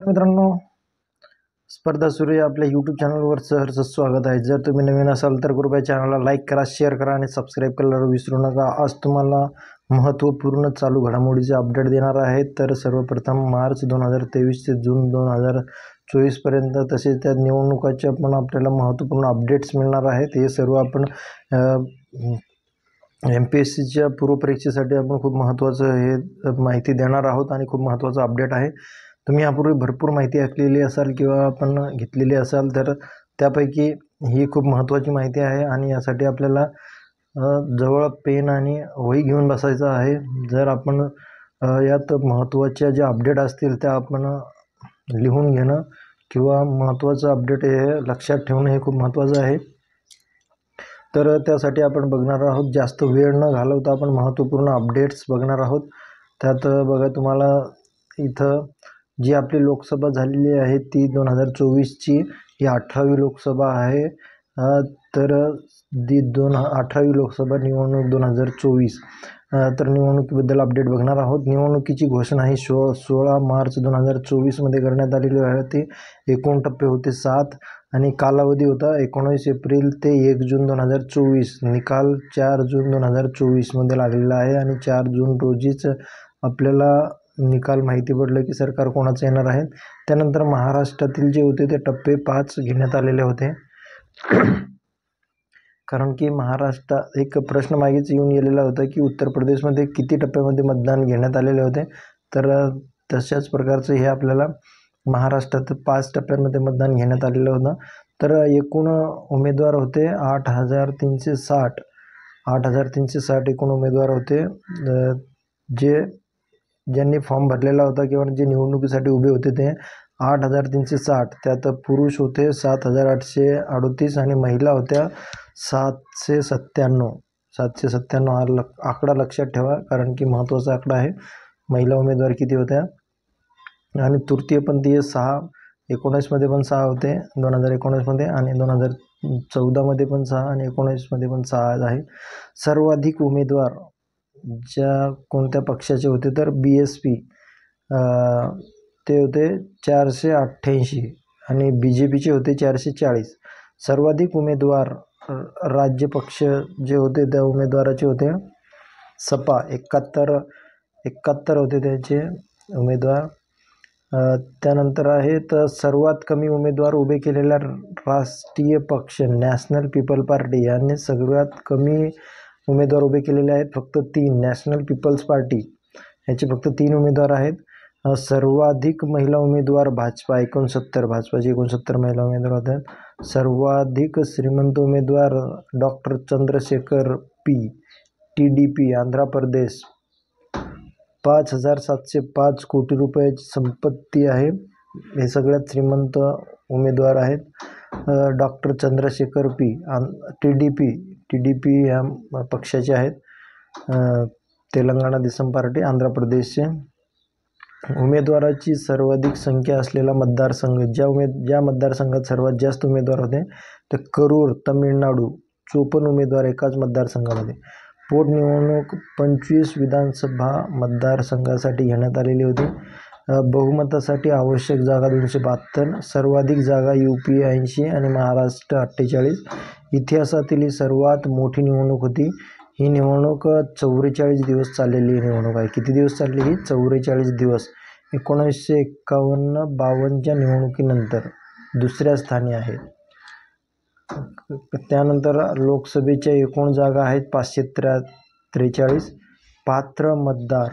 मित्रांनो, स्पर्धा सुरू आहे आपल्या यूट्यूब चॅनलवर सहर्ष स्वागत आहे. जर तुम्ही नवीन असाल तर कृपया चॅनलला लाईक करा, शेअर करा आणि सबस्क्राईब करायला विसरू नका. आज तुम्हाला महत्त्वपूर्ण चालू घडामोडीचे अपडेट देणार आहे. तर सर्वप्रथम मार्च 2023 ते जून 2024 पर्यंत, तसेच त्या निवडणुकाच्या पण आपल्याला महत्त्वपूर्ण अपडेट्स मिळणार आहेत. हे सर्व आपण MPSCच्या पूर्वपरीक्षेसाठी आपण खूप महत्त्वाचं हे माहिती देणार आहोत आणि खूप महत्त्वाचं अपडेट आहे. तुम्ही यापूर्वी भरपूर माहिती ऐकलेली असाल किंवा आपण घेतलेली असाल, तर त्यापैकी ही खूप महत्त्वाची माहिती आहे आणि यासाठी आपल्याला जवळ पेन आणि वही घेऊन बसायचं आहे. जर आपण यात महत्त्वाच्या ज्या अपडेट असतील त्या आपण लिहून घेणं किंवा महत्त्वाचं अपडेट हे लक्षात ठेवणं हे खूप महत्त्वाचं आहे. तर त्यासाठी आपण बघणार आहोत, जास्त वेळ न घालवता आपण महत्त्वपूर्ण अपडेट्स बघणार आहोत. त्यात बघा, तुम्हाला इथं जी आपली लोकसभा झालेली आहे ती 2024ची ही 18वी लोकसभा आहे. तर 18वी लोकसभा निवडणूक 2024, तर निवडणुकीबद्दल अपडेट बघणार आहोत. निवडणुकीची घोषणा ही 16 मार्च 2024मध्ये करण्यात आलेली होती. एकूण टप्पे होते 7 आणि कालावधी होता 19 एप्रिल ते 1 जून 2024. निकाल 4 जून 2024मध्ये लागलेला आहे आणि 4 जून रोजीच आपल्याला निकाल माहिती पडलं की सरकार कोणाचं येणार आहे. त्यानंतर महाराष्ट्रातील जे होते ते टप्पे 5 घेण्यात आलेले होते. कारण की महाराष्ट्रात एक प्रश्न मागेच येऊन गेलेला होता की उत्तर प्रदेशमध्ये किती टप्प्यामध्ये मतदान घेण्यात आलेले होते. तर तशाच प्रकारचं हे आपल्याला महाराष्ट्रात 5 टप्प्यांमध्ये मतदान घेण्यात आलेलं होतं. तर एकूण उमेदवार होते 8,360 एकूण उमेदवार होते. ज्यांनी फॉर्म भरलेला होता किंवा जे निवडणुकीसाठी उभे होते ते 8,360. त्यात पुरुष होते 7,838 आणि महिला होत्या 797 हा आकडा लक्षात ठेवा, कारण की महत्त्वाचा आकडा आहे. महिला उमेदवार किती होत्या आणि तृतीयपंथीय 6, 19मध्ये पण 6 होते 2019मध्ये आणि 2014मध्ये पण 6 आणि 19मध्ये पण 6 आहे. सर्वाधिक उमेदवार ज्या कोणत्या पक्षाचे होते तर BSP, ते होते 488 आणि BJPचे होते 440. सर्वाधिक उमेदवार राज्य पक्ष जे होते त्या उमेदवाराचे होते सपा, 71 होते त्याचे उमेदवार. त्यानंतर आहेत सर्वात कमी उमेदवार उभे केलेला राष्ट्रीय पक्ष नॅशनल पीपल पार्टी, यांनी सगळ्यात कमी उमेदवार उभे केलेले आहेत, फक्त 3. नॅशनल पीपल्स पार्टी याचे फक्त 3 उमेदवार आहेत. सर्वाधिक महिला उमेदवार भाजपा 69, भाजपाचे 69 महिला उमेदवार होतात. सर्वाधिक श्रीमंत उमेदवार doctor Chandrashekhar P, TDP Andhra Pradesh, 5,705 कोटी रुपयाची संपत्ती आहे. हे सगळ्यात श्रीमंत उमेदवार आहेत. डॉक्टर चंद्रशेखर P, TDP ह्या पक्षाचे आहेत. तेलंगणा देसम पार्टी, आंध्र प्रदेशचे. उमेदवाराची सर्वाधिक संख्या असलेला मतदारसंघ, ज्या मतदारसंघात सर्वात जास्त उमेदवार होते ते करूर, तामिळनाडू, 54 उमेदवार एकाच मतदारसंघामध्ये. पोटनिवडणूक 25 विधानसभा मतदारसंघासाठी घेण्यात आलेली होती. बहुमतासाठी आवश्यक जागा 272, सर्वाधिक जागा UP 80 आणि महाराष्ट्र 48. इतिहासातील ही सर्वात मोठी निवडणूक होती. ही निवडणूक 44 दिवस चाललेली निवडणूक आहे. किती दिवस चालली ही? 44 दिवस. 1951-52च्या निवडणुकीनंतर दुसऱ्या स्थानी आहे. त्यानंतर लोकसभेच्या एकूण जागा आहेत 543. पात्र मतदार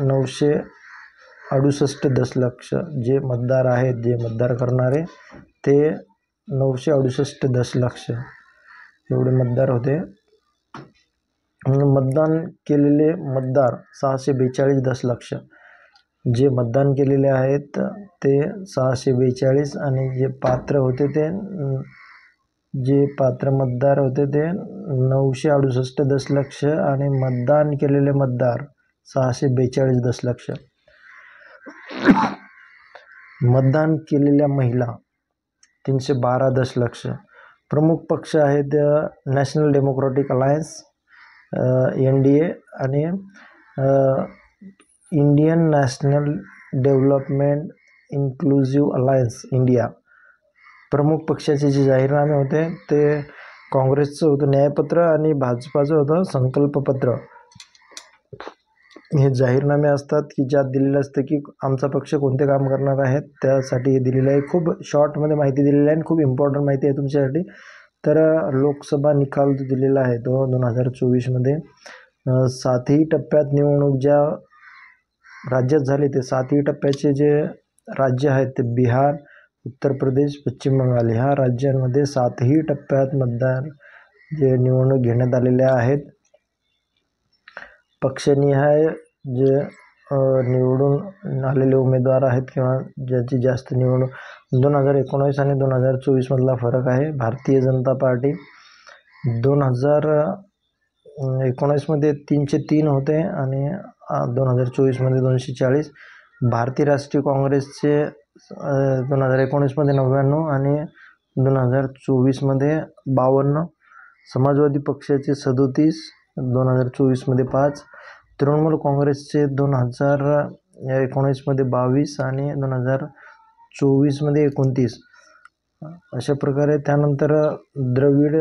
968 दशलक्ष. जे मतदार आहेत, जे मतदार करणारे ते 968 दशलक्ष एवढे मतदार होते. मतदान केलेले मतदार 642 दशलक्ष. जे मतदान केलेले आहेत ते 642 आणि जे पात्र होते ते जे पात्र मतदार होते ते 968 दशलक्ष आणि मतदान केलेले मतदार 642 दशलक्ष. मतदान केलेल्या महिला 312 दशलक्ष. प्रमुख पक्ष आहेत नॅशनल डेमोक्रेटिक अलायन्स NDA आणि Indian national development inclusive alliance India, प्रमुख पक्षाचे जे जाहीरनामे होते ते काँग्रेसचं होतं न्यायपत्र आणि भाजपाचं होतं संकल्पपत्र. हे जाहीरनामे असतात की ज्यात दिलेलं असतं की आमचा पक्ष कोणते काम करणार आहेत, त्यासाठी हे दिलेलं आहे. खूप शॉर्टमध्ये माहिती दिलेली आहे आणि खूप इम्पॉर्टंट माहिती आहे तुमच्यासाठी. तर लोकसभा निकाल जो दिलेला आहे तो 2024मध्ये 7ही टप्प्यात निवडणूक ज्या राज्यात झाली ते 7ही टप्प्याचे जे राज्य आहेत ते बिहार, उत्तर प्रदेश, पश्चिम बंगाल ह्या राज्यांमध्ये 7ही टप्प्यात मतदान जे निवडणूक घेण्यात आलेल्या आहेत. पक्षनिहाय जे निवडून आलेले उमेदवार आहेत किंवा ज्याची जास्त निवडणूक 2019 आणि 2024मधला फरक आहे. भारतीय जनता पार्टी 2019मध्ये 303 होते आणि 2024मध्ये 240. भारतीय राष्ट्रीय काँग्रेसचे 2019मध्ये 99 आणि 2024मध्ये 52. समाजवादी पक्षाचे 37, 2024मध्ये 5. तृणमूल काँग्रेसचे 2019मध्ये 22 आणि 2024मध्ये 29. अशा प्रकारे त्यानंतर द्रविड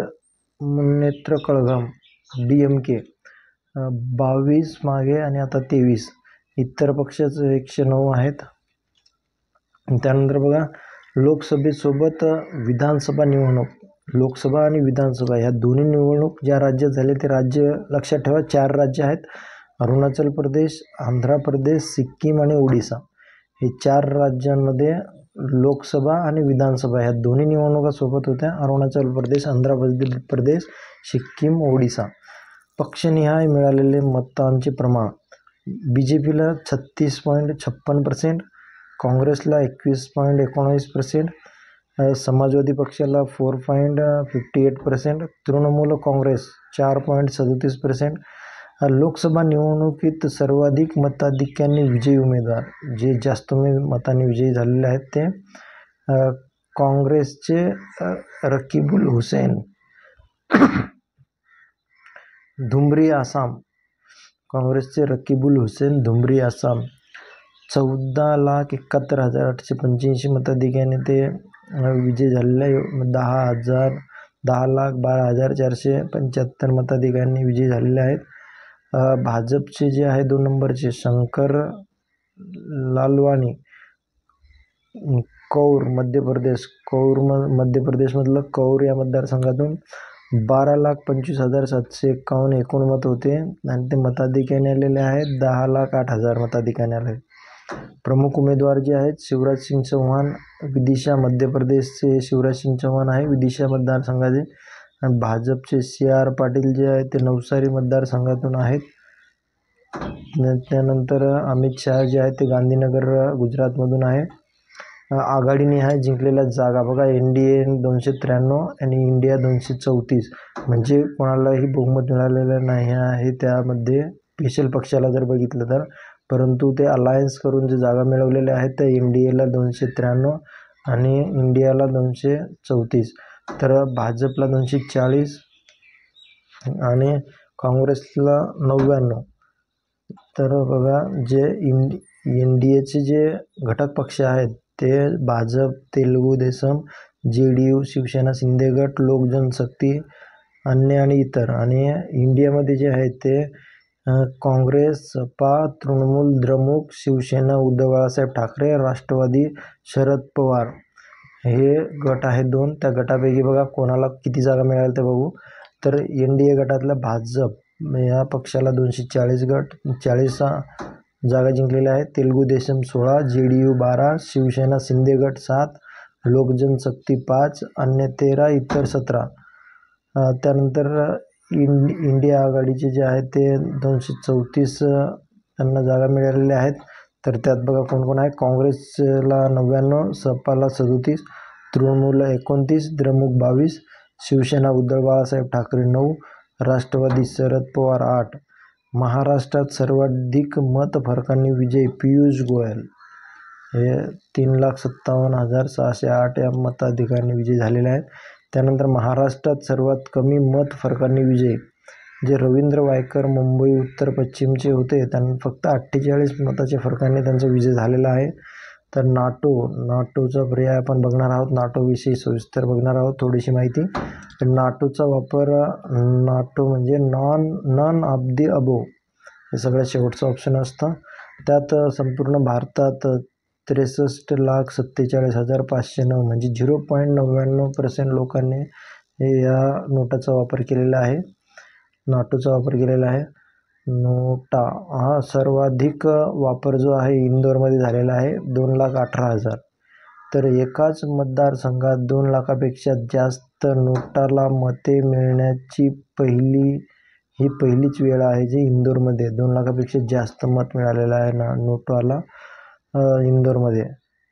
मुन्नेत्र कळघम DMK 22 मागे आणि आता 23. इतर पक्षाचे 109 आहेत. त्यानंतर बघा लोकसभेसोबत विधानसभा निवडणूक, लोकसभा आणि विधानसभा ह्या दोन्ही निवडणूक ज्या राज्यात झाले ते राज्य लक्षात ठेवा. 4 राज्य आहेत: अरुणाचल प्रदेश, आंध्र प्रदेश, सिक्कीम आणि ओडिसा. हे 4 राज्यांमध्ये लोकसभा आणि विधानसभा ह्या दोन्ही निवडणुका सोबत होत्या. अरुणाचल प्रदेश, आंध्र प्रदेश, सिक्कीम, ओडिसा. पक्षनिहाय मिळालेले मतांचे प्रमाण: BJPला 36.56%, काँग्रेसला 21.19%, समाजवादी पक्षाला 4.58%, तृणमूल काँग्रेस 4.37%. लोकसभा निवडणुकीत सर्वाधिक मताधिक्यांनी विजयी उमेदवार जे जास्त मतांनी विजयी झालेले आहेत ते काँग्रेसचे रकीबुल हुसेन धुमरी आसाम, काँग्रेसचे रकीबुल हुसेन धुमरी आसाम 14,71,885 मताधिक्याने ते विजयी झालेले आहे. 10,12,475 मताधिक्यांनी विजयी झालेले आहेत. भाजपचे जे आहे 2 नंबरचे शंकर लालवानी कौर मध्य प्रदेशमधलं कौर या मतदारसंघातून 12,25,751 एकूण मत होते आणि ते मताधिक्याने आलेले आहेत 10,08,000 मताधिक्याने आले. प्रमुख उमेदवार जे आहेत शिवराज सिंग चौहान विदिशा मध्य प्रदेशचे शिवराज सिंग चौहान आहे विदिशा मतदारसंघाचे. आणि भाजपचे CR पाटील जे आहेत ते नवसारी मतदारसंघातून आहेत. त्यानंतर अमित शहा जे आहेत ते गांधीनगर गुजरातमधून आहे. आघाडीनिहाय जिंकलेल्या जागा बघा, NDA 293 आणि इंडिया 234, म्हणजे कोणालाही बहुमत मिळालेलं नाही आहे त्यामध्ये स्पेशल पक्षाला जर बघितलं तर. परंतु ते अलायन्स करून जे जागा मिळवलेल्या आहेत त्या NDAला 293 आणि इंडियाला 234, तर भाजपला 240 आणि काँग्रेसला 99. तर बघा जे NDAचे जे घटक पक्ष आहेत ते भाजप, तेलुगू देसम, JDU, शिवसेना शिंदे गट, लोक जनशक्ती, अन्य आणि इतर. आणि इंडियामध्ये जे आहेत ते काँग्रेस, सपा, तृणमूल, द्रमुक, शिवसेना उद्धव बाळासाहेब ठाकरे, राष्ट्रवादी शरद पवार हे गट आहेत 2. त्या गटापैकी बघा कोणाला किती जागा मिळाल्या ते बघू. तर NDA गटातल्या भाजप या पक्षाला 240 जागा जिंकलेल्या आहेत. तेलुगू देसम 16, JDU 12, शिवसेना शिंदे गट 7, लोक जनशक्ती 5, अन्य 13, इतर 17. त्यानंतर इंडिया आघाडीचे जे आहेत ते 234 त्यांना जागा मिळालेल्या आहेत. तर त्यात बघा कोण कोण आहे. काँग्रेसला 99, सपाला 37, तृणमूलला 29, द्रमुक 22, शिवसेना उद्धव बाळासाहेब ठाकरे 9, राष्ट्रवादी शरद पवार 8. महाराष्ट्रात सर्वाधिक मत फरकांनी विजयी पियुष गोयल हे 3,57,608 या मताधिकाऱ्यांनी विजयी झालेले आहेत. त्यानंतर महाराष्ट्रात सर्वात कमी मत फरकांनी विजयी जे रवींद्र वायकर मुंबई उत्तर पश्चिमचे होते, त्यांना फक्त 48 मताच्या फरकाने त्यांचा विजय झालेला आहे. तर नाटोचा पर्याय आपण बघणार आहोत. नाटोविषयी सविस्तर बघणार आहोत थोडीशी माहिती. तर नाटोचा वापर, नाटो म्हणजे नॉन ऑफ दी अबो, हे सगळ्यात शेवटचं ऑप्शन असतं. त्यात संपूर्ण भारतात 63,47,509 म्हणजे 0.99% लोकांनी या नोटाचा वापर केलेला आहे, नाटोचा वापर केलेला आहे. नोटा हा सर्वाधिक वापर जो आहे इंदोरमध्ये झालेला आहे, 2,18,000. तर एकाच मतदारसंघात 2 लाखापेक्षा जास्त नोटाला मते मिळण्याची पहिलीच वेळ आहे जी इंदोरमध्ये 2 लाखापेक्षा जास्त मत मिळालेलं आहे नोटाला इंदोरमध्ये.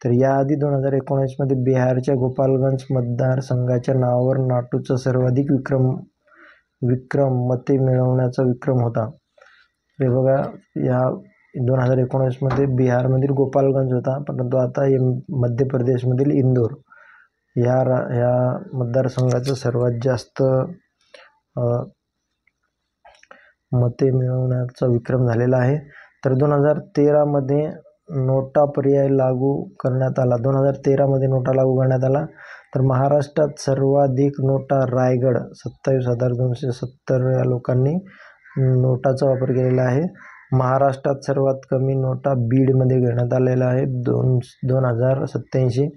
तर याआधी 2019मध्ये बिहारच्या गोपालगंज मतदारसंघाच्या नावावर नाटोचा सर्वाधिक विक्रम मते मिळवण्याचा विक्रम होता. हे बघा, या 2019मध्ये बिहारमधील गोपालगंज होता, परंतु आता मध्य प्रदेशमधील इंदोर ह्या मतदारसंघाचं सर्वात जास्त मते मिळवण्याचा विक्रम झालेला आहे. तर 2013मध्ये नोटा पर्याय लागू करण्यात आला. 2013मध्ये नोटा लागू करण्यात आला. तर महाराष्ट्रात सर्वाधिक नोटा रायगड 27,270 या लोकांनी नोटाचा वापर केलेला आहे. महाराष्ट्रात सर्वात कमी नोटा बीडमध्ये घेण्यात आलेला आहे, 2,087.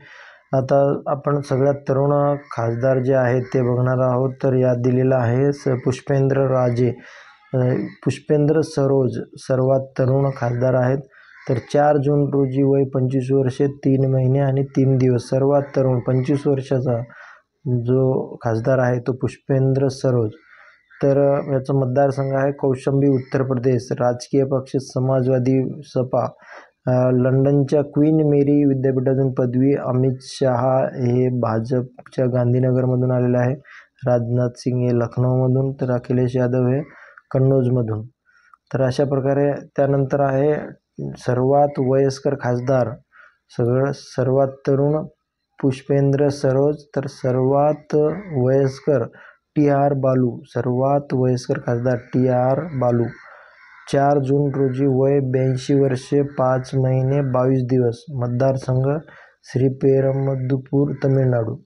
आता आपण सगळ्यात तरुण खासदार जे आहेत ते बघणार आहोत. तर यात दिलेलं आहे पुष्पेंद्र सरोज सर्वात तरुण खासदार आहेत. तर 4 जून रोजी वय 25 वर्षे 3 महिने आणि 3 दिवस, सर्वात तरुण 25 वर्षाचा जो खासदार आहे तो पुष्पेंद्र सरोज. तर याचा मतदारसंघ आहे कौशांबी, उत्तर प्रदेश. राजकीय पक्ष समाजवादी सपा. लंडनच्या क्वीन मेरी विद्यापीठातून पदवी. अमित शहा हे भाजपच्या गांधीनगरमधून आलेले आहे. राजनाथ सिंग हे लखनौमधून. तर अखिलेश यादव हे कन्नौजमधून. तर अशा प्रकारे त्यानंतर आहे सर्वात वयस्कर खासदार. सर्वात तरुण पुष्पेंद्र सरोज. तर सर्वात वयस्कर TR बालू, सर्वात वयस्कर खासदार TR बालू. 4 जून रोजी वय 82 वर्षे 5 महिने 22 दिवस. मतदारसंघ श्रीपेरमदुपूर, तमिळनाडू.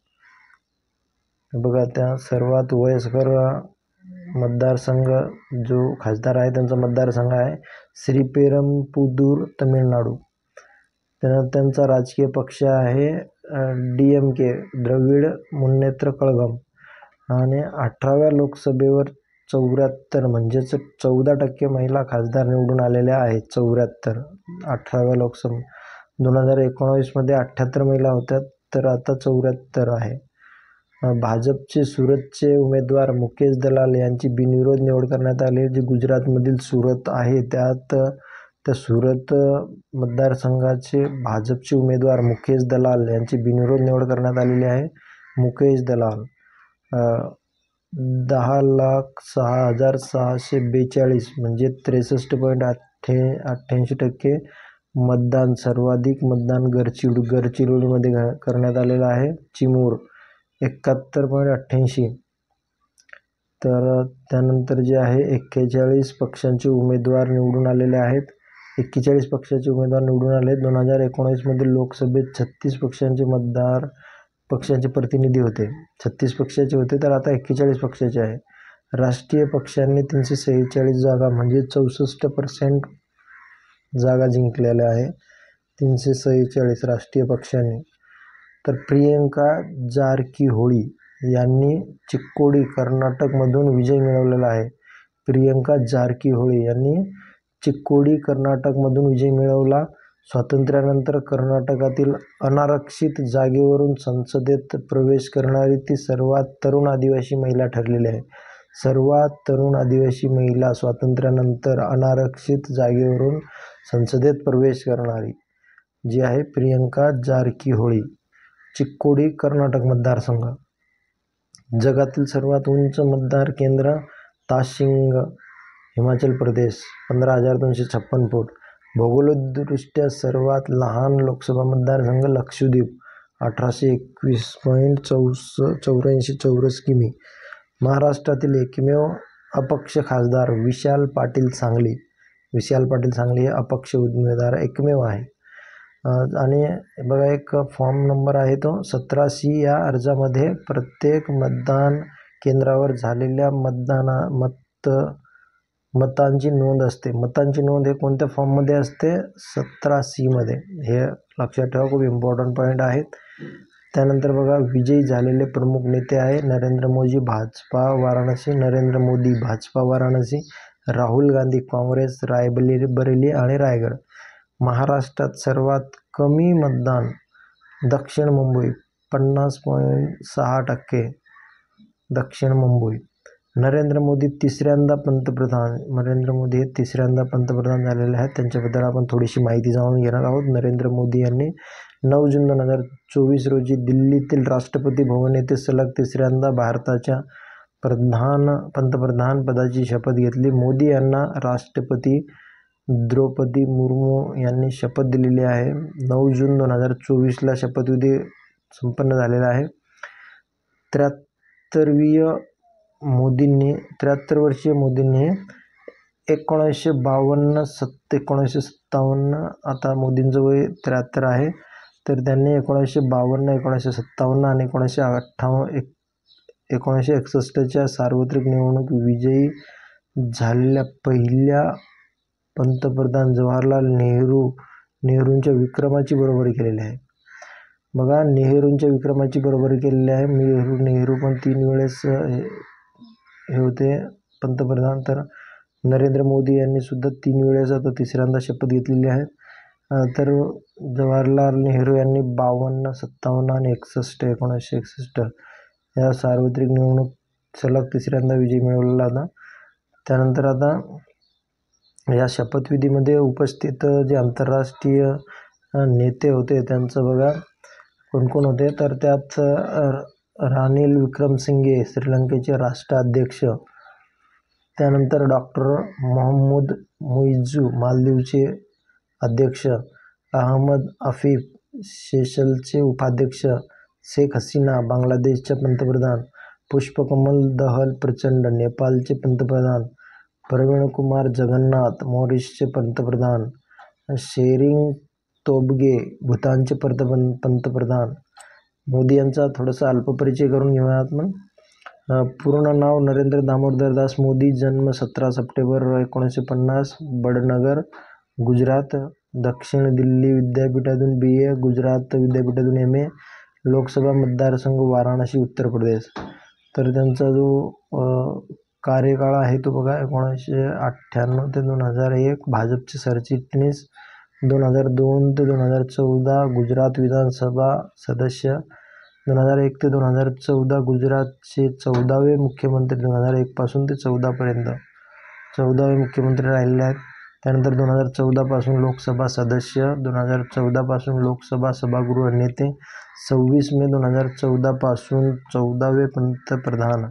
बघा, त्या सर्वात वयस्कर मतदारसंघ जो खासदार आहे त्यांचा मतदारसंघ आहे श्रीपेरमपुदूर, तमिळनाडू. त्यांचा राजकीय पक्ष आहे DMK, द्रविड मुन्नेत्र कळघम. आणि 18व्या लोकसभेवर 74 म्हणजेच 14% महिला खासदार निवडून आलेल्या आहेत. 74 18व्या लोकसभा. 2019मध्ये 78 महिला होत्या, तर आता 74 आहे. भाजपचे सुरतचे उमेदवार मुकेश दलाल यांची बिनविरोध निवड करण्यात आली. जे गुजरातमधील सुरत आहे त्या सुरत मतदारसंघाचे भाजपचे उमेदवार मुकेश दलाल यांची बिनविरोध निवड करण्यात आलेली आहे. मुकेश दलाल 10,06,642 म्हणजे 63.88% मतदान. सर्वाधिक मतदान गडचिरोलीमध्ये करण्यात आलेलं आहे. चिमूर 71.88. तर त्यानंतर जे आहे 41 पक्षांचे उमेदवार निवडून आलेले आहेत. 41 पक्षाचे उमेदवार निवडून आले. 2019मध्ये लोकसभेत 36 पक्षांचे प्रतिनिधी होते. 36 पक्षाचे होते, तर आता 41 पक्षाचे आहे. राष्ट्रीय पक्षांनी 346 जागा म्हणजे 64% जागा जिंकलेल्या आहे. 346 राष्ट्रीय पक्षांनी. तर प्रियंका जारकीहोळी यांनी चिक्कोडी, कर्नाटकमधून विजय मिळवलेला आहे. प्रियंका जारकीहोळी यांनी चिक्कोडी, कर्नाटकमधून विजय मिळवला. स्वातंत्र्यानंतर कर्नाटकातील अनारक्षित जागेवरून संसदेत प्रवेश करणारी ती सर्वात तरुण आदिवासी महिला ठरलेली आहे. सर्वात तरुण आदिवासी महिला स्वातंत्र्यानंतर अनारक्षित जागेवरून संसदेत प्रवेश करणारी जी आहे प्रियंका जारकीहोळी. चिक्कोडी, कर्नाटक मतदारसंघ. जगातील सर्वात उंच मतदार केंद्र ताशिंग, हिमाचल प्रदेश, 15,256 फूट. भौगोलिकदृष्ट्या सर्वात लहान लोकसभा मतदारसंघ लक्षद्वीप, 1821.84 चौरस किमी. महाराष्ट्रातील एकमेव अपक्ष खासदार विशाल पाटील सांगली. विशाल पाटील सांगली हे अपक्ष उमेदवार एकमेव आहे. आणि बघा एक फॉर्म नंबर आहे तो 17C. या अर्जामध्ये प्रत्येक मतदान केंद्रावर झालेल्या मतांची नोंद असते. मतांची नोंद हे कोणत्या फॉर्ममध्ये असते? 17C मध्ये. हे लक्षात ठेवा, खूप इम्पॉर्टंट पॉईंट आहेत. त्यानंतर बघा विजयी झालेले प्रमुख नेते आहे नरेंद्र मोदी भाजपा वाराणसी, नरेंद्र मोदी भाजपा वाराणसी, राहुल गांधी काँग्रेस रायबरेली आणि रायगड. महाराष्ट्रात सर्वात कमी मतदान दक्षिण मुंबई 50.6%. दक्षिण मुंबई. नरेंद्र मोदी तिसऱ्यांदा पंतप्रधान. नरेंद्र मोदी हे तिसऱ्यांदा पंतप्रधान झालेले आहेत. त्यांच्याबद्दल आपण थोडीशी माहिती जाणून घेणार आहोत. नरेंद्र मोदी यांनी 9 जून 2024 रोजी दिल्लीतील राष्ट्रपती भवन येथे सलग तिसऱ्यांदा भारताच्या पंतप्रधान पदाची शपथ घेतली. मोदी यांना राष्ट्रपती द्रौपदी मुर्मू यांनी शपथ दिलेली आहे. 9 जून 2024ला शपथविधी संपन्न झालेला आहे. 73 वर्षीय मोदींनी 1952-1957, आता मोदींचं वय 73 आहे, तर त्यांनी 1952, 1957 आणि 1961च्या सार्वत्रिक निवडणूक विजयी झालेल्या पहिल्या पंतप्रधान जवाहरलाल नेहरूंच्या विक्रमाची बरोबरी केलेली आहे. बघा, नेहरूंच्या विक्रमाची बरोबरी केलेली आहे. नेहरू पण 3 वेळेस हे होते पंतप्रधान, तर नरेंद्र मोदी यांनी सुद्धा 3 वेळेस आता तिसऱ्यांदा शपथ घेतलेली आहे. तर जवाहरलाल नेहरू यांनी 52, 57 आणि 1961 या सार्वत्रिक निवडणूक सलग तिसऱ्यांदा विजय मिळवलेला होता. त्यानंतर आता या शपथविधीमध्ये उपस्थित जे आंतरराष्ट्रीय नेते होते त्यांचं बघा कोण कोण होते, तर त्यात रानिल विक्रमसिंघे श्रीलंकेचे राष्ट्राध्यक्ष, त्यानंतर डॉक्टर मोहम्मद मुइझू मालदीवचे अध्यक्ष, अहमद आफिफ सेशल्सचे उपाध्यक्ष, शेख हसीना बांगलादेशच्या पंतप्रधान, पुष्पकमल दहल प्रचंड नेपाळचे पंतप्रधान, प्रवीण कुमार जगन्नाथ मॉरिशसचे पंतप्रधान, शेरिंग तोबगे भूतानचे पंतप्रधान. मोदी यांचा थोडासा अल्पपरिचय करून घेऊया आपण. पूर्ण नाव नरेंद्र दामोदर दास मोदी, जन्म 17 सप्टेंबर 1950, बडनगर, गुजरात, दक्षिण दिल्ली विद्यापीठातून BA, गुजरात विद्यापीठातून MA, लोकसभा मतदारसंघ वाराणसी उत्तर प्रदेश. तर त्यांचा जो कार्यकाळ आहे तो बघा 1998 ते 2001 भाजपचे सरचिटणीस, 2002 ते 2014 गुजरात विधानसभा सदस्य, 2001 ते 2014 गुजरातचे 14वे मुख्यमंत्री, 2001 पासून ते 14पर्यंत 14वे मुख्यमंत्री राहिलेले आहेत. त्यानंतर 2014 पासून लोकसभा सदस्य, 2014 पासून लोकसभा सभागृह नेते, 26 मे 2014 पासून 14वे पंतप्रधान.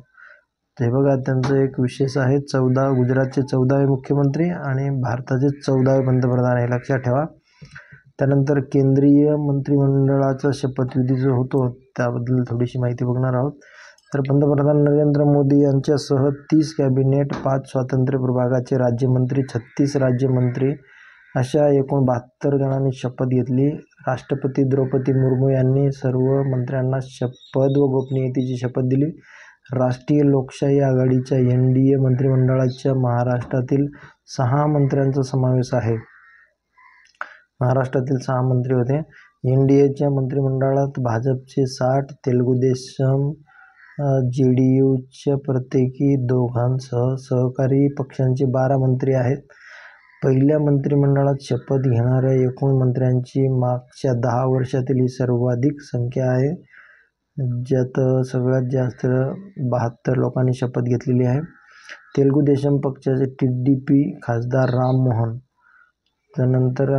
हे बघा त्यांचं एक विशेष आहे, गुजरातचे 14वे मुख्यमंत्री आणि भारताचे 14वे पंतप्रधान, हे लक्षात ठेवा. त्यानंतर केंद्रीय मंत्रिमंडळाचा शपथविधी जो होतो त्याबद्दल थोडीशी माहिती बघणार आहोत. तर पंतप्रधान नरेंद्र मोदी यांच्यासह 30 कॅबिनेट, 5 स्वातंत्र्य प्रभागाचे राज्यमंत्री, 36 राज्यमंत्री अशा एकूण 72 जणांनी शपथ घेतली. राष्ट्रपती द्रौपदी मुर्मू यांनी सर्व मंत्र्यांना पद व गोपनीयतेची शपथ दिली. राष्ट्रीय लोकशाही आघाडीच्या NDA मंत्रिमंडळाच्या महाराष्ट्रातील 6 मंत्र्यांचा समावेश आहे. महाराष्ट्रातील 6 मंत्री होते. NDAच्या मंत्रिमंडळात भाजपचे 60, तेलुगू देशम, JDUच्या प्रत्येकी 2 सहकारी पक्षांचे 12 मंत्री आहेत. पहिल्या मंत्रिमंडळात शपथ घेणाऱ्या एकूण मंत्र्यांची मागच्या 10 वर्षातील ही सर्वाधिक संख्या आहे, ज्यात सगळ्यात जास्त 72 लोकांनी शपथ घेतलेली आहे. तेलुगू देशम पक्षाचे TDP खासदार राम मोहन. त्यानंतर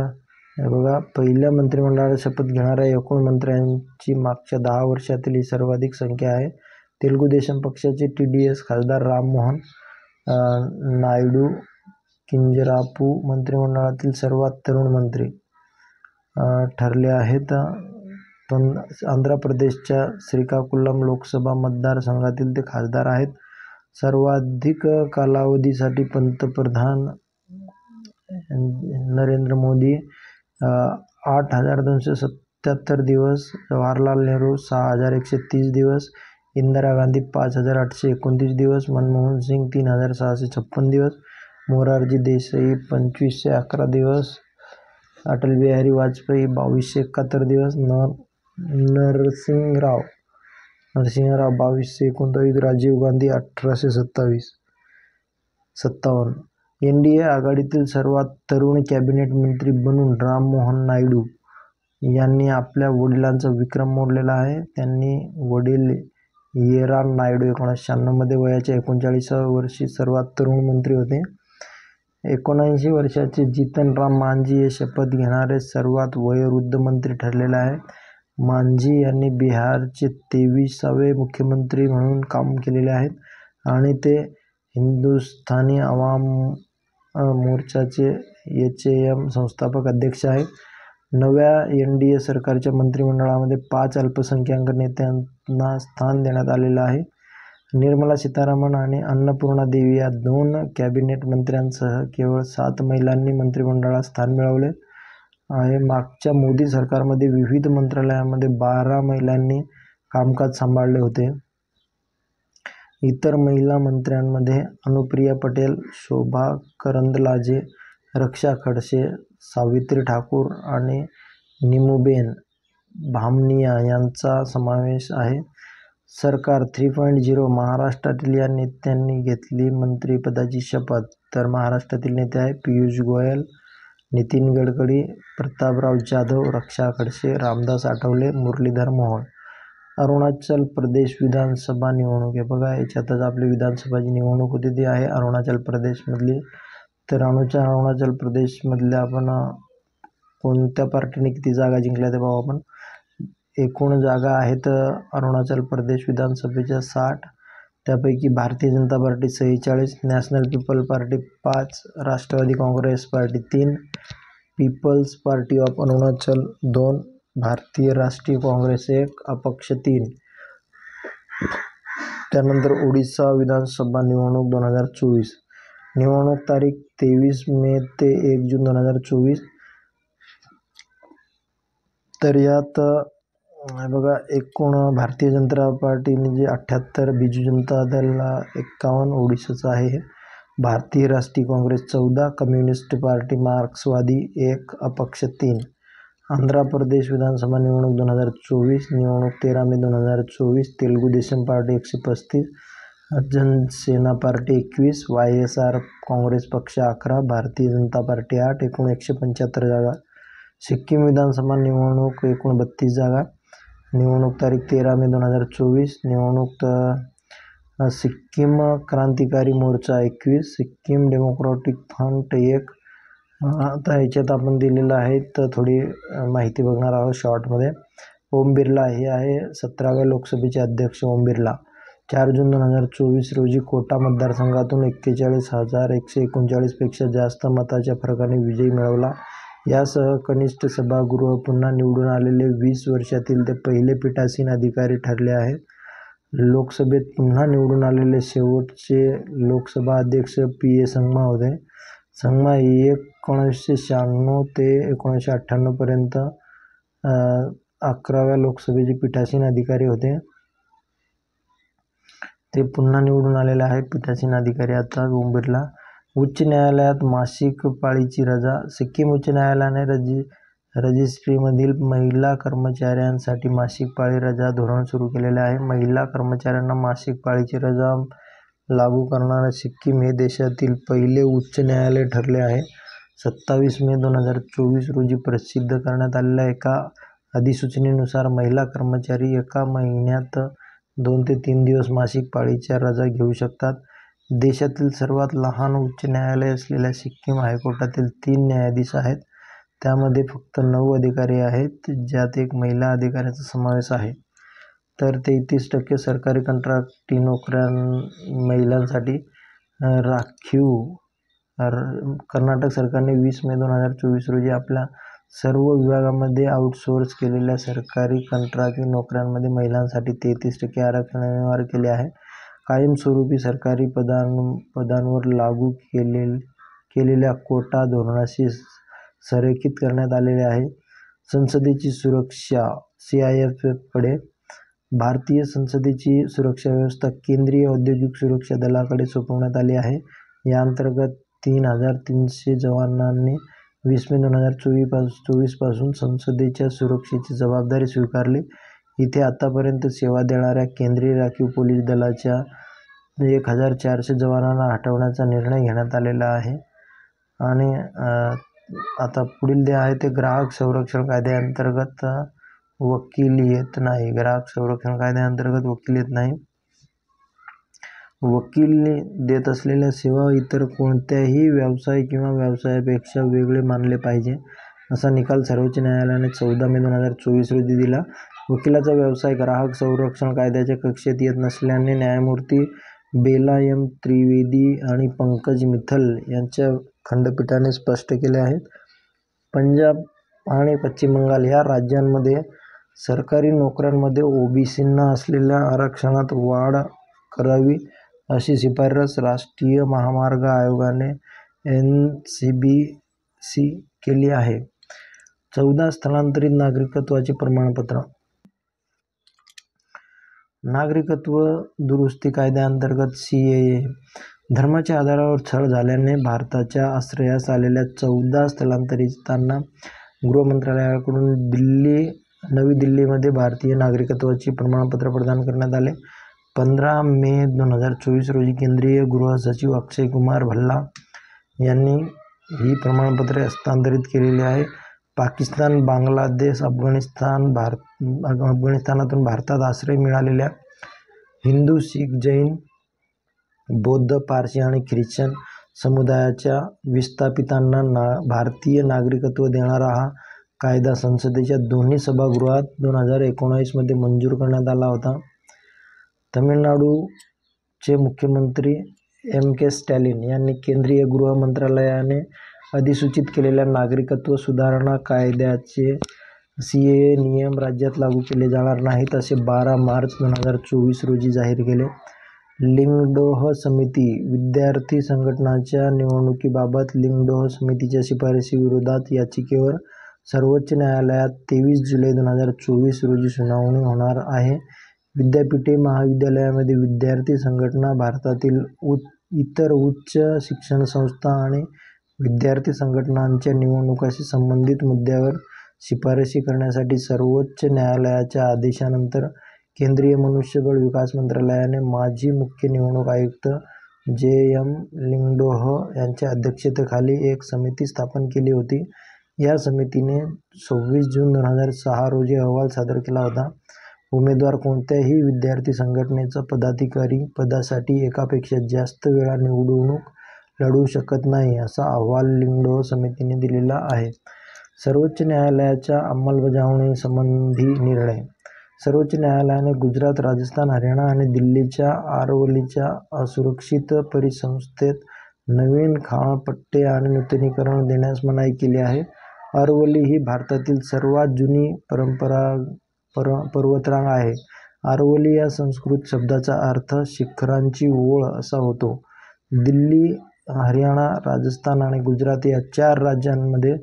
बघा पहिल्या मंत्रिमंडळात शपथ घेणाऱ्या एकूण मंत्र्यांची मागच्या 10 वर्षातील ही सर्वाधिक संख्या आहे. तेलुगू देशम पक्षाचे TDS खासदार राम मोहन नायडू. किंजरापू मंत्रिमंडळातील सर्वात तरुण मंत्री ठरले आहेत. आंध्र प्रदेशच्या श्रीकाकुलम लोकसभा मतदारसंघातील ते खासदार आहेत. सर्वाधिक कालावधीसाठी पंतप्रधान नरेंद्र मोदी 8,277 दिवस, जवाहरलाल नेहरू 6,130 दिवस, इंदिरा गांधी 5,829 दिवस, मनमोहन सिंग 3,656 दिवस, मोरारजी देसाई 2,511 दिवस, अटल बिहारी वाजपेयी 2,271 दिवस, नरसिंहराव 2,229, राजीव गांधी 1,857. NDA आघाडीतील सर्वात तरुण कॅबिनेट मंत्री बनून राम मोहन नायडू यांनी आपल्या वडिलांचा विक्रम मोडलेला आहे. त्यांनी वडील येरान नायडू 1996 मध्ये वयाच्या 39व्या वर्षी सर्वात तरुण मंत्री होते. 79 वर्षाचे जीतन राम मांझी हे शपथ घेणारे सर्वात वयोवृद्ध मंत्री ठरलेले आहे. मांझी यांनी बिहारचे 23वे मुख्यमंत्री म्हणून काम केलेले आहेत आणि ते हिंदुस्थानी आवाम मोर्चाचे HAM संस्थापक अध्यक्ष आहेत. नव्या NDA सरकारच्या मंत्रिमंडळामध्ये 5 अल्पसंख्याक नेत्यांना स्थान देण्यात आलेलं आहे. निर्मला सीतारामन आणि अन्नपूर्णा देवी या 2 कॅबिनेट मंत्र्यांसह केवळ 7 महिलांनी मंत्रिमंडळात स्थान मिळवले आहे. मागच्या मोदी सरकारमध्ये विविध मंत्रालयांमध्ये 12 महिलांनी कामकाज सांभाळले होते. इतर महिला मंत्र्यांमध्ये अनुप्रिया पटेल, शोभा करंदलाजे, रक्षा खडसे, सावित्री ठाकूर आणि निमूबेन भामनिया यांचा समावेश आहे. सरकार 3.0 महाराष्ट्रातील या नेत्यांनी घेतली मंत्रिपदाची शपथ. तर महाराष्ट्रातील नेते आहेत पियुष गोयल, नितीन गडकरी, प्रतापराव जाधव, रक्षा खडसे, रामदास आठवले, मुरलीधर मोहोळ. अरुणाचल प्रदेश विधानसभा निवडणूक आहे बघा, याच्यातच आपली विधानसभाची निवडणूक होती ती आहे अरुणाचल प्रदेशमधली. तर अरुणाचल प्रदेशमधल्या आपण कोणत्या पार्टीने किती जागा जिंकल्या ते पाहू आपण. एकूण जागा आहेत अरुणाचल प्रदेश विधानसभेच्या 60, त्यापैकी Bharatiya Janata party 46, national people party 5, Rashtrawadi Congress party 3, people's party of Arunachal 2, Bharatiya राष्ट्रीय काँग्रेस 1, अपक्ष 3. त्यानंतर ओडिशा विधानसभा निवडणूक 2024. निवडणूक तारीख 23 मे ते 1 जून 2024. तर यात बघा एकूण भारतीय जनता पार्टीने जे 78, बिजू जनता दलला 51, ओडिशाचं आहे. भारतीय राष्ट्रीय काँग्रेस 14, कम्युनिस्ट पार्टी मार्क्सवादी 1, अपक्ष 3. आंध्र प्रदेश विधानसभा निवडणूक 2024. निवडणूक 13 मे 2024. Telugu Desam party 135, Jana Sena party 21, YSR Congress पक्ष 11, भारतीय जनता पार्टी 8, एकूण 175 जागा. सिक्कीम विधानसभा निवडणूक एकूण 32 जागा. निवडणूक तारीख 13 मे 2024. निवडणूक सिक्कीम क्रांतिकारी मोर्चा 21, सिक्कीम डेमोक्रॅटिक फ्रंट 1. आता याच्यात आपण दिलेलं आहे तर थोडी माहिती बघणार आहोत शॉर्टमध्ये. ओम बिर्ला हे आहे 17व्या लोकसभेचे अध्यक्ष. ओम बिर्ला 4 जून 2024 रोजी कोटा मतदारसंघातून 41,139 पेक्षा जास्त मताच्या फरकाने विजय मिळवला. यासह कनिष्ठ सभागृह पुन्हा निवडून आलेले 20 वर्षातील ते पहिले पीठासीन अधिकारी ठरले आहेत. लोकसभेत पुन्हा निवडून आलेले शेवटचे लोकसभा अध्यक्ष PA संगमा होते. संगमा 1996 ते 1998 पर्यंत 11व्या लोकसभेचे पीठासीन अधिकारी होते. ते पुन्हा निवडून आलेले आहेत पीठासीन अधिकारी आता ओम बिर्ला. उच्च न्यायालयात मासिक पाळीची रजा. सिक्कीम उच्च न्यायालयाने रजिस्ट्रीमधील महिला कर्मचाऱ्यांसाठी मासिक पाळी रजा धोरण सुरू केलेले आहे. महिला कर्मचाऱ्यांना मासिक पाळीची रजा लागू करणारे सिक्कीम हे देशातील पहिले उच्च न्यायालय ठरले आहे. 27 मे 2024 रोजी प्रसिद्ध करण्यात आलेल्या एका अधिसूचनेनुसार महिला कर्मचारी एका महिन्यात 2 ते 3 दिवस मासिक पाळीच्या रजा घेऊ शकतात. देशातील सर्वात लहान उच्च न्यायालय असलेल्या सिक्कीम हायकोर्टातील 3 न्यायाधीश आहेत. त्यामध्ये फक्त 9 अधिकारी आहेत, ज्यात एक महिला अधिकाऱ्याचा समावेश आहे. तर 33% सरकारी कंत्राटी नोकऱ्या महिलांसाठी राखीव. कर्नाटक सरकारने 20 मे 2024 रोजी आपल्या सर्व विभागामध्ये आउटसोर्स केलेल्या सरकारी कंत्राटी नोकऱ्यांमध्ये महिलांसाठी 33% आरक्षण अनिवार्य केले आहे. कायमस्वरूपी सरकारी पदांवर लागू केलेल्या कोटा धोरणाशी संरेखित करण्यात आलेले आहे. संसदेची सुरक्षा CIFकडे, भारतीय संसदेची सुरक्षा व्यवस्था केंद्रीय औद्योगिक सुरक्षा दलाकडे सोपवण्यात आली आहे. या अंतर्गत 3,300 जवानांनी 20 मे 2024 पासून संसदेच्या सुरक्षेची जबाबदारी स्वीकारली. इथे आतापर्यंत सेवा देणाऱ्या केंद्रीय राखीव पोलीस दलाच्या 1,400 जवानांना हटवण्याचा निर्णय घेण्यात आलेला आहे. आणि आता पुढील जे आहे ते ग्राहक संरक्षण कायद्याअंतर्गत वकील येत नाही. ग्राहक संरक्षण कायद्याअंतर्गत वकील येत नाही. वकील देत असलेल्या सेवा इतर कोणत्याही व्यवसाय किंवा व्यवसायापेक्षा वेगळे मानले पाहिजे, असा निकाल सर्वोच्च न्यायालयाने 14 मे 2024 रोजी दिला. वकिलाचा व्यवसाय ग्राहक संरक्षण कायद्याच्या कक्षेत येत नसल्याने न्यायमूर्ती बेला एम त्रिवेदी आणि पंकज मित्तल यांच्या खंडपीठाने स्पष्ट केले आहे. पंजाब आणि पश्चिम बंगाल या राज्यांमध्ये सरकारी नोकऱ्यांमध्ये OBCंना असलेल्या आरक्षणात वाढ करावी अशी शिफारस राष्ट्रीय महामार्ग आयोगाने NCBC केली आहे. 14 स्थलांतरित नागरिकत्वाचे प्रमाणपत्र. नागरिकत्व दुरुस्ती कायद्याअंतर्गत CAA धर्माच्या आधारावर छळ झाल्याने भारताच्या आश्रयास आलेल्या 14 स्थलांतरितांना गृहमंत्रालयाकडून नवी दिल्लीमध्ये भारतीय नागरिकत्वाचे प्रमाणपत्र प्रदान करण्यात आले. 15 मे 2024 रोजी केंद्रीय गृह सचिव अक्षय कुमार भल्ला यांनी ही प्रमाणपत्रे हस्तांतरित केलेली आहे. पाकिस्तान, बांगलादेश, अफगाणिस्तानातून भारतात आश्रय मिळालेल्या हिंदू, शीख, जैन, बौद्ध, पारशी आणि ख्रिश्चन समुदायाच्या विस्थापितांना भारतीय नागरिकत्व देणारा हा कायदा संसदेच्या दोन्ही सभागृहात 2019 मध्ये मंजूर करण्यात आला होता. तमिळनाडूचे मुख्यमंत्री MK स्टॅलिन यांनी केंद्रीय गृह मंत्रालयाने अधिसूचित केलेल्या नागरिकत्व सुधारणा कायद्याचे CAA नियम राज्यात लागू केले जाणार नाहीत असे 12 मार्च 2024 रोजी जाहीर केले. लिंगडोह समिती. विद्यार्थी संघटनांच्या निवडणुकीबाबत लिंगडोह समितीच्या शिफारशीविरोधात याचिकेवर सर्वोच्च न्यायालयात 23 जुलै 2024 रोजी सुनावणी होणार आहे. विद्यापीठे, महाविद्यालयामध्ये विद्यार्थी संघटना, भारतातील इतर उच्च शिक्षण संस्था आणि विद्यार्थी संघटनांच्या निवडणुकांशी संबंधित मुद्द्यावर शिफारशी करण्यासाठी सर्वोच्च न्यायालयाच्या आदेशानंतर केंद्रीय मनुष्यबळ विकास मंत्रालयाने माजी मुख्य निवडणूक आयुक्त JM लिंगडोह यांच्या अध्यक्षतेखाली एक समिती स्थापन केली होती. या समितीने 26 जून 2006 रोजी अहवाल सादर केला होता. उमेदवार कोणत्याही विद्यार्थी संघटनेचा पदाधिकारी पदासाठी एकापेक्षा जास्त वेळा निवडणूक लढवू शकत नाही, असा अहवाल लिंगडोह समितीने दिलेला आहे. सर्वोच्च न्यायालयाच्या अंमलबजावणीसंबंधी निर्णय. सर्वोच्च न्यायालयाने गुजरात, राजस्थान, हरियाणा आणि दिल्लीच्या अरवलीच्या असुरक्षित परिसंस्थेत नवीन खाणपट्टे आणि नूतनीकरण देण्यास मनाई केली आहे. अरवली ही भारतातील सर्वात जुनी पर्वतरांग आहे. अरवली या संस्कृत शब्दाचा अर्थ शिखरांची ओळ असा होतो. दिल्ली, हरियाणा, राजस्थान आणि गुजरात या 4 राज्यांमध्ये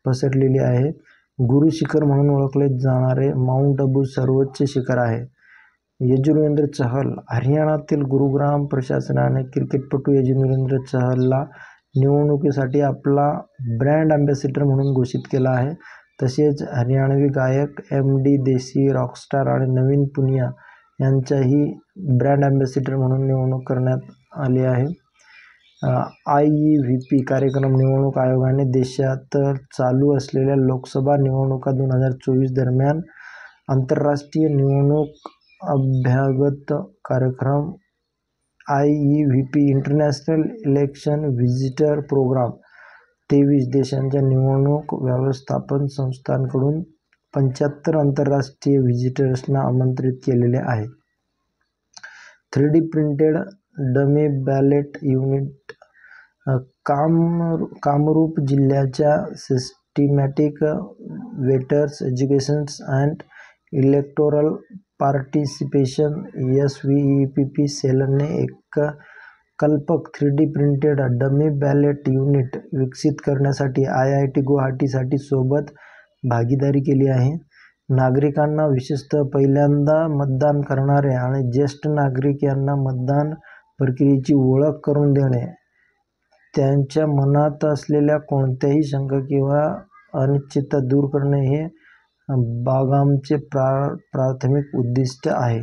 पसरलेली आहे. गुरु शिखर म्हणून ओळखले जाणारे माउंट अबू सर्वोच्च शिखर आहे. यजुवेंद्र चहल. हरियाणातील गुरुग्राम प्रशासनाने क्रिकेटपटू यजुवेंद्र चहलला निवडणुकीसाठी आपला ब्रँड अँबॅसेडर म्हणून घोषित केला आहे. तसेच हरियाणवी गायक MD देसी, रॉकस्टार आणि नवीन पुनिया यांच्याही ब्रँड अँबॅसेडर म्हणून निवडणूक करण्यात आली आहे. IEVP कार्यक्रम. निवडणूक आयोगाने देशात चालू असलेल्या लोकसभा निवडणुका 2024 दरम्यान आंतरराष्ट्रीय निवडणूक अभ्यागत कार्यक्रम IEVP international election visitor programme 23 देशांच्या निवडणूक व्यवस्थापन संस्थांकडून 75 आंतरराष्ट्रीय व्हिजिटर्सना आमंत्रित केलेले आहे. 3D printed dummy ballot unit. Kamrup जिल्ह्याच्या systematic voters education and electoral participation SVEPP सेलने एक कल्पक 3D printed dummy ballot unit विकसित करण्यासाठी IIT गुवाहाटीसाठी सोबत भागीदारी केली आहे. नागरिकांना, विशेषतः पहिल्यांदा मतदान करणारे आणि ज्येष्ठ नागरिक यांना मतदान प्रक्रियेची ओळख करून देणे, त्यांच्या मनात असलेल्या कोणत्याही शंका किंवा अनिश्चितता दूर करणे हे बागामचे प्राथमिक उद्दिष्ट आहे.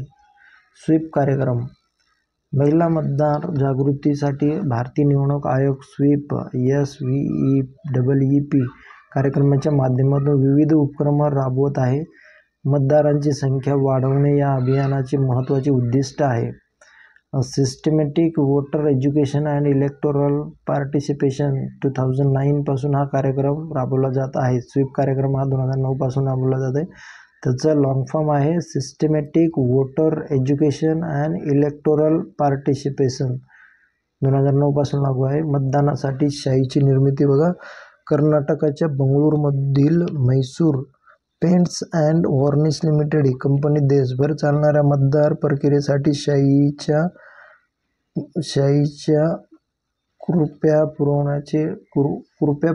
स्वीप कार्यक्रम. महिला मतदार जागृतीसाठी भारतीय निवडणूक आयोग स्वीप SVEP कार्यक्रमाच्या माध्यमातून विविध उपक्रम राबवत आहे. मतदारांची संख्या वाढवणे या अभियानाचे महत्त्वाचे उद्दिष्ट आहे. Systematic voter education and electoral participation 2009 पासून हा कार्यक्रम राबवला जात आहे. स्वीप कार्यक्रम हा 2009 पासून राबवला जात आहे. त्याचा लॉंग फॉर्म आहे systematic voter education and electoral participation. 2009 पासून लागू आहे. मतदानासाठी शाईची निर्मिती बघा. कर्नाटकाच्या बंगळुरूमधील Mysore paints and varnish limited ही कंपनी देशभर चालणाऱ्या मतदार प्रक्रियेसाठी शाईच्या कृपया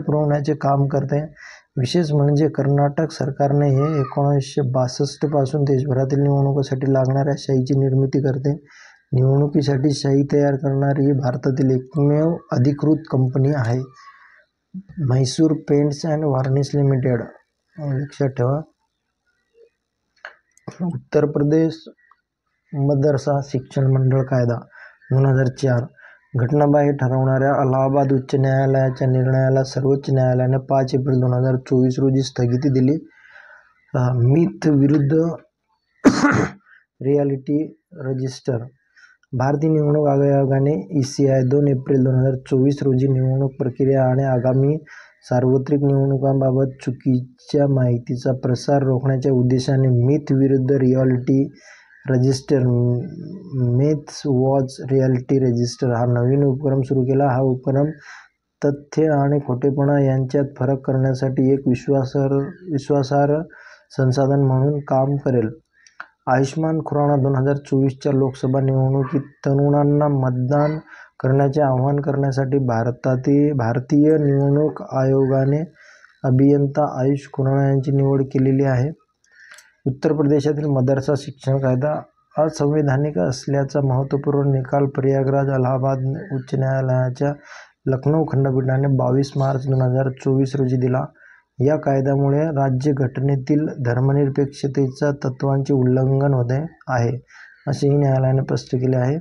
पुरवण्याचे काम करते. विशेष म्हणजे कर्नाटक सरकारने हे 1962 पासून देशभरातील निवडणुकीसाठी लागणाऱ्या शाईची निर्मिती करते. निवडणुकीसाठी शाई तयार करणारी ही भारतातील एकमेव अधिकृत कंपनी आहे. Mysore paints and varnish limited. लक्षात ठेवा. उत्तर प्रदेश मदरसा शिक्षण मंडळ कायदा 2004. घटनाबाह्य ठरवणाऱ्या अलाहाबाद उच्च न्यायालयाच्या निर्णयाला सर्वोच्च न्यायालयाने 5 एप्रिल 2024 रोजी स्थगिती दिली. मिथ विरुद्ध रियालिटी रजिस्टर. भारतीय निवडणूक आयोगाने ECI 2 एप्रिल 2024 रोजी निवडणूक प्रक्रिया आणि आगामी सार्वत्रिक निवडणुकांबाबत चुकीच्या माहितीचा प्रसार रोखण्याच्या उद्देशाने मिथ विरुद्ध reality register myths watch reality register हा नवीन उपक्रम सुरू केला. हा उपक्रम तथ्य आणि खोटेपणा यांच्यात फरक करण्यासाठी एक विश्वासार्ह संसाधन म्हणून काम करेल. आयुष्मान खुराना 2024च्या लोकसभा निवडणुकीत तरुणांना मतदान करण्याचे आवाहन करण्यासाठी भारतीय निवडणूक आयोगाने अभियंता आयुष खुराना यांची निवड केलेली आहे. उत्तर प्रदेशातील मदरसा शिक्षण कायदा असंवैधानिक असल्याचा महत्त्वपूर्ण निकाल प्रयागराज अलाहाबाद उच्च न्यायालयाच्या लखनौ खंडपीठाने 22 मार्च 2024 रोजी दिला. या कायद्यामुळे राज्यघटनेतील धर्मनिरपेक्षतेच्या तत्त्वांचे उल्लंघन होते आहे, असेही न्यायालयाने स्पष्ट केले आहे.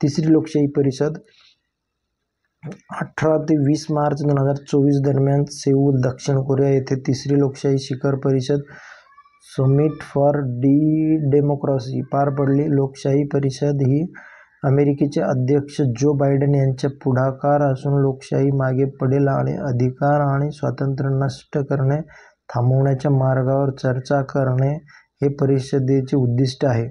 तिसरी लोकशाही परिषद 18 ते 20 मार्च 2024 दरम्यान सेऊल, दक्षिण कोरिया येथे तिसरी लोकशाही शिखर परिषद समिट फॉर डेमोक्रॅसी पार पडली. लोकशाही परिषद ही अमेरिकेचे अध्यक्ष जो बायडेन यांच्या पुढाकार असून लोकशाही मागे पडेल आणि अधिकार आणि स्वातंत्र्य नष्ट करणे थांबवण्याच्या मार्गावर चर्चा करणे हे परिषदेचे उद्दिष्ट आहे.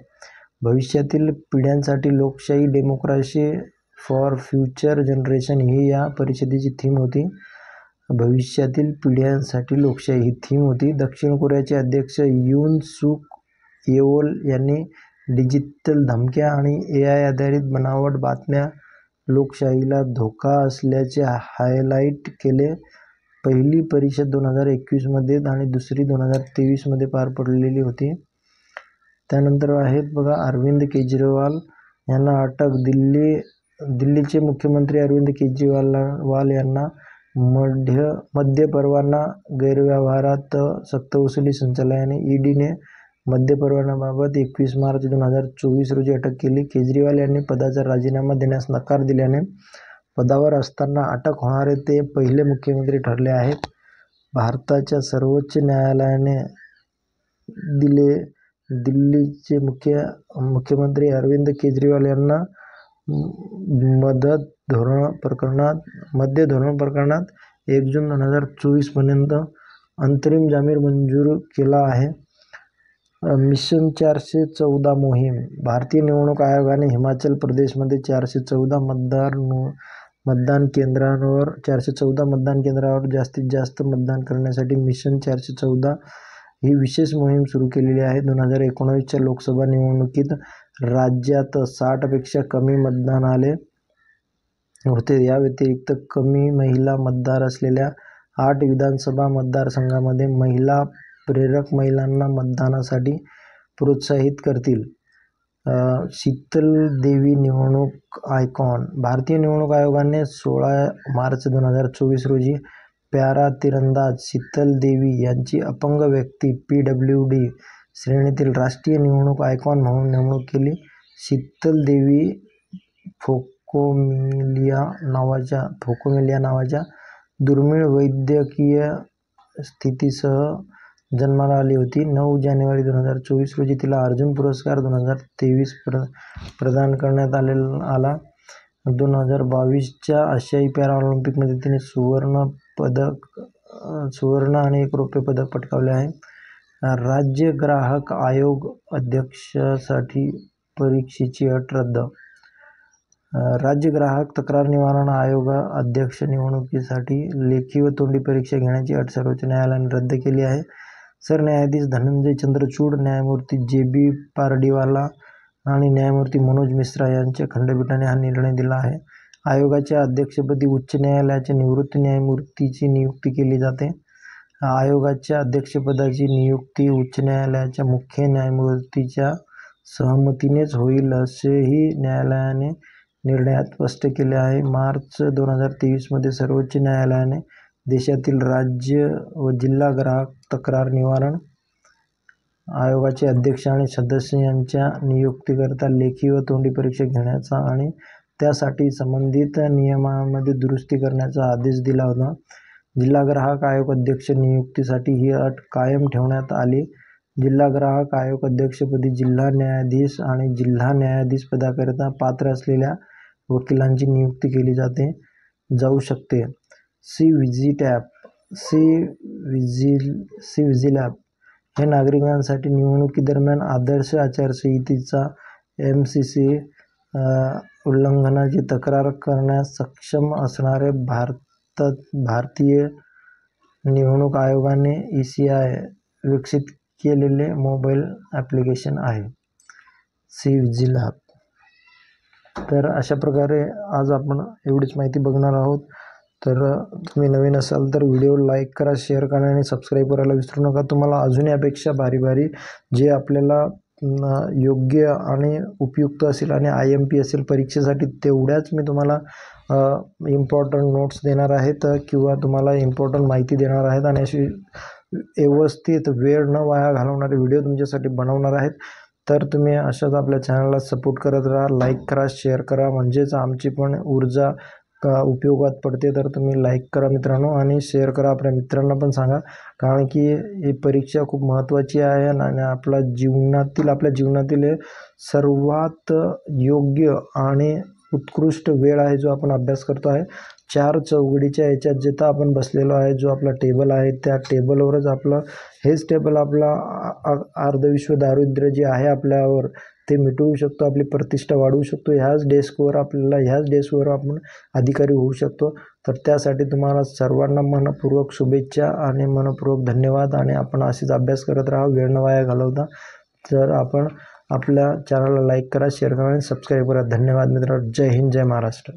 भविष्यातील पिढ्यांसाठी लोकशाही डेमोक्रॅसी फॉर फ्युचर जनरेशन ही या परिषदेची थीम होती. भविष्यातील पिढ्यांसाठी लोकशाही ही थीम होती. दक्षिण कोरियाचे अध्यक्ष युन सुक येओल यांनी डिजिटल धमक्या आणि AI आधारित बनावट बातम्या लोकशाहीला धोका असल्याचे हायलाईट केले. पहिली परिषद 2021 मध्ये आणि दुसरी 2023 मध्ये पार पडलेली होती. त्यानंतर आहेत बघा अरविंद केजरीवाल यांना अटक. दिल्लीचे मुख्यमंत्री अरविंद केजरीवाल यांना मद्य परवाना गैरव्यवहारात सक्तवसुली संचालनालयाने EDने मद्य परवान्याबाबत 21 मार्च 2024 रोजी अटक केली. केजरीवाल यांनी पदाचा राजीनामा देण्यास नकार दिल्याने पदावर असताना अटक होणारे ते पहिले मुख्यमंत्री ठरले आहेत. भारताच्या सर्वोच्च न्यायालयाने दिल्लीचे मुख्यमंत्री अरविंद केजरीवाल यांना मद्य धोरण प्रकरणात 1 जून 2024 पर्यंत अंतरिम जामीन मंजूर केला आहे. मिशन 414 मोहीम. भारतीय निवडणूक आयोगाने हिमाचल प्रदेशमध्ये 414 मतदान केंद्रावर जास्तीत जास्त मतदान करण्यासाठी मिशन 414 ही विशेष मोहीम सुरू केलेली आहे. 2019च्या लोकसभा निवडणुकीत राज्यात 60 पेक्षा कमी मतदान आले होते. या व्यतिरिक्त कमी महिला मतदार असलेल्या 8 विधानसभा मतदारसंघामध्ये महिला प्रेरक महिलांना मतदानासाठी प्रोत्साहित करतील. शीतल देवी निवडणूक आयकॉन. भारतीय निवडणूक आयोगाने 16 मार्च 2024 रोजी पॅरा तिरंदाज शीतल देवी यांची अपंग व्यक्ती PWD श्रेणीतील राष्ट्रीय निवडणूक आयकॉन म्हणून नेमणूक केली. शीतल देवी फोकोमिलिया नावाच्या दुर्मिळ वैद्यकीय स्थितीसह जन्माला आली होती. 9 जानेवारी 2024 रोजी तिला अर्जुन पुरस्कार 2023 प्रदान करण्यात आला. 2022च्या आशियाई पॅराऑलिम्पिकमध्ये तिने सुवर्ण आणि 1 रौप्य पदक पटकावले आहे. राज्य ग्राहक आयोग अध्यक्षासाठी परीक्षेची अट रद्द. राज्य ग्राहक तक्रार निवारण आयोग अध्यक्ष निवडणुकीसाठी लेखी व तोंडी परीक्षा घेण्याची अट सर्वोच्च न्यायालयाने रद्द केली आहे. सरन्यायाधीश धनंजय चंद्रचूड, न्यायमूर्ती JB पारडीवाला आणि न्यायमूर्ती मनोज मिश्रा यांच्या खंडपीठाने हा निर्णय दिला आहे. आयोगाच्या अध्यक्षपदी उच्च न्यायालयाच्या निवृत्त न्यायमूर्तीची नियुक्ती केली जाते. आयोगाच्या अध्यक्षपदाची नियुक्ती उच्च न्यायालयाच्या मुख्य न्यायमूर्तीच्या सहमतीनेच होईल असेही न्यायालयाने निर्णयात स्पष्ट केले आहे. मार्च 2023 मध्ये सर्वोच्च न्यायालयाने देशातील राज्य व जिल्हा ग्राहक तक्रार निवारण आयोगाचे अध्यक्ष आणि सदस्य यांच्या नियुक्तीकरता लेखी व तोंडी परीक्षा घेण्याचा आणि त्यासाठी संबंधित नियमांमध्ये दुरुस्ती करण्याचा आदेश दिला होता. जिल्हा ग्राहक आयोग अध्यक्ष नियुक्तीसाठी ही अट कायम ठेवण्यात आली. जिल्हा ग्राहक आयोग अध्यक्षपदी जिल्हा न्यायाधीश आणि जिल्हा न्यायाधीश पदाकरिता पात्र असलेल्या वकिलांची नियुक्ती केली जाऊ शकते. सी व्हिजिल ॲप हे नागरिकांसाठी निवडणुकीदरम्यान आदर्श आचारसंहितेचा MCC उल्लंघनाची तक्रार करण्यास सक्षम असणारे भारतीय निवडणूक आयोगाने ECI विकसित केलेले मोबाईल ॲप्लिकेशन आहे. C vigil app. तर अशा प्रकारे आज आपण एवढीच माहिती बघणार आहोत. तर तुम्ही नवीन असाल तर व्हिडिओ लाईक करा, शेअर करा आणि सबस्क्राईब करायला विसरू नका. तुम्हाला अजून यापेक्षा भारी जे आपल्याला योग्य आणि उपयुक्त असेल आणि IMP असेल परीक्षेसाठी तेवढ्याच मी तुम्हाला इम्पॉर्टंट नोट्स देणार आहेत किंवा तुम्हाला इम्पॉर्टंट माहिती देणार आहेत आणि अशी व्यवस्थित वेळ न वाया घालवणारे व्हिडिओ तुमच्यासाठी बनवणार आहेत. तर तुम्ही अशाच आपल्या चॅनलला सपोर्ट करत राहा, लाईक करा, शेअर करा, म्हणजेच आमची पण ऊर्जा उपयोगात पडते. तर तुम्ही लाईक करा मित्रांनो आणि शेअर करा, आपल्या मित्रांना पण सांगा, कारण की ही परीक्षा खूप महत्त्वाची आहे आणि आपल्या जीवनातील सर्वात योग्य आणि उत्कृष्ट वेळ आहे जो आपण अभ्यास करतो आहे. 4 चौघडीच्या याच्यात जिथं आपण बसलेलो आहे, जो आपला टेबल आहे त्या टेबलवरच हेच टेबल आपला अर्धविश्व दारिद्र्य जे आहे आपल्यावर ते मिटवू शकतो, आपली प्रतिष्ठा वाढवू शकतो. ह्याच डेस्कवर आपण अधिकारी होऊ शकतो. तर त्यासाठी तुम्हाला सर्वांना मनपूर्वक शुभेच्छा आणि मनपूर्वक धन्यवाद. आणि आपण असेच अभ्यास करत राहा, वेळ न वाया घालवता. तर आपण आपल्या चॅनलला लाईक करा, शेअर करा आणि सबस्क्राईब करा. धन्यवाद मित्रांनो. जय हिंद, जय महाराष्ट्र.